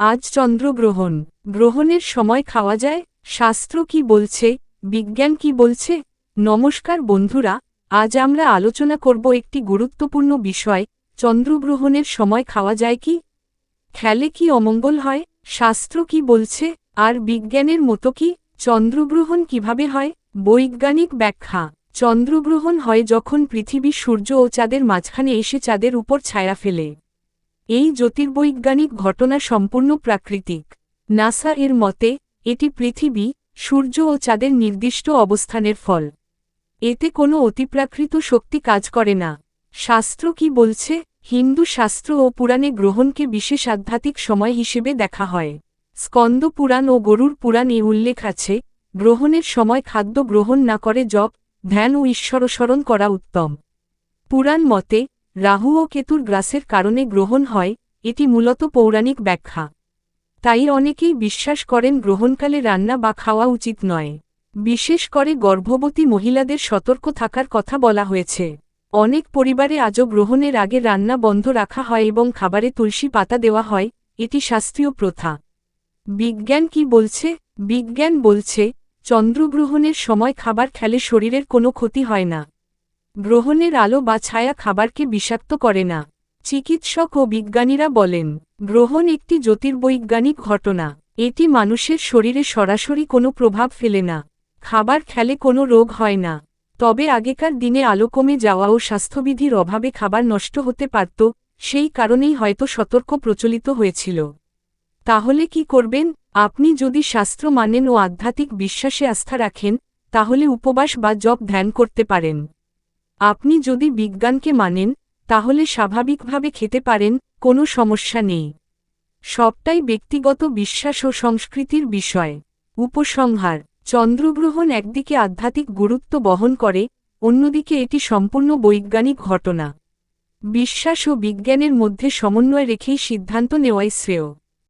আজ চন্দ্রগ্রহণ। গ্রহণের সময় খাওয়া যায়? শাস্ত্র কি বলছে, বিজ্ঞান কি বলছে? নমস্কার বন্ধুরা, আজ আমরা আলোচনা করব একটি গুরুত্বপূর্ণ বিষয়, চন্দ্রগ্রহণের সময় খাওয়া যায় কি? খেলে কি অমঙ্গল হয়? শাস্ত্র কি বলছে? আর বিজ্ঞানের মতো কি? চন্দ্রগ্রহণ কিভাবে হয়? বৈজ্ঞানিক ব্যাখ্যা। চন্দ্রগ্রহণ হয় যখন পৃথিবী সূর্য ও চাঁদের মাঝখানে এসে চাঁদের উপর ছায়া ফেলে। এই জ্যোতির্বৈজ্ঞানিক ঘটনা সম্পূর্ণ প্রাকৃতিক। নাসা এর মতে, এটি পৃথিবী, সূর্য ও চাঁদের নির্দিষ্ট অবস্থানের ফল। এতে কোনো অতিপ্রাকৃত শক্তি কাজ করে না। শাস্ত্র কি বলছে? হিন্দু শাস্ত্র ও পুরাণে গ্রহণকে বিশেষ আধ্যাত্মিক সময় হিসেবে দেখা হয়। স্কন্দ পুরাণ ও গরুড় পুরাণে উল্লেখ আছে, গ্রহণের সময় খাদ্য গ্রহণ না করে জপ, ধ্যান ও ঈশ্বরস্মরণ করা উত্তম। পুরাণ মতে, রাহু ও কেতুর গ্রাসের কারণে গ্রহণ হয়, এটি মূলত পৌরাণিক ব্যাখ্যা। তাই অনেকেই বিশ্বাস করেন গ্রহণকালে রান্না বা খাওয়া উচিত নয়। বিশেষ করে গর্ভবতী মহিলাদের সতর্ক থাকার কথা বলা হয়েছে। অনেক পরিবারে আজও গ্রহণের আগে রান্না বন্ধ রাখা হয় এবং খাবারে তুলসী পাতা দেওয়া হয়, এটি শাস্ত্রীয় প্রথা। বিজ্ঞান কি বলছে? বিজ্ঞান বলছে, চন্দ্রগ্রহণের সময় খাবার খেলে শরীরের কোনো ক্ষতি হয় না। গ্রহণের আলো বা ছায়া খাবারকে বিষাক্ত করে না। চিকিৎসক ও বিজ্ঞানীরা বলেন, গ্রহণ একটি জ্যোতির্বৈজ্ঞানিক ঘটনা। এটি মানুষের শরীরে সরাসরি কোনো প্রভাব ফেলে না। খাবার খেলে কোনো রোগ হয় না। তবে আগেকার দিনে আলো কমে যাওয়া ও স্বাস্থ্যবিধির অভাবে খাবার নষ্ট হতে পারত, সেই কারণেই হয়তো সতর্ক প্রচলিত হয়েছিল। তাহলে কি করবেন? আপনি যদি শাস্ত্র মানেন ও আধ্যাত্মিক বিশ্বাসে আস্থা রাখেন, তাহলে উপবাস বা জপ ধ্যান করতে পারেন। আপনি যদি বিজ্ঞানকে মানেন, তাহলে স্বাভাবিকভাবে খেতে পারেন, কোনো সমস্যা নেই। সবটাই ব্যক্তিগত বিশ্বাস ও সংস্কৃতির বিষয়। উপসংহার: চন্দ্রগ্রহণ একদিকে আধ্যাত্মিক গুরুত্ব বহন করে, অন্যদিকে এটি সম্পূর্ণ বৈজ্ঞানিক ঘটনা। বিশ্বাস ও বিজ্ঞানের মধ্যে সমন্বয় রেখেই সিদ্ধান্ত নেওয়াই শ্রেয়।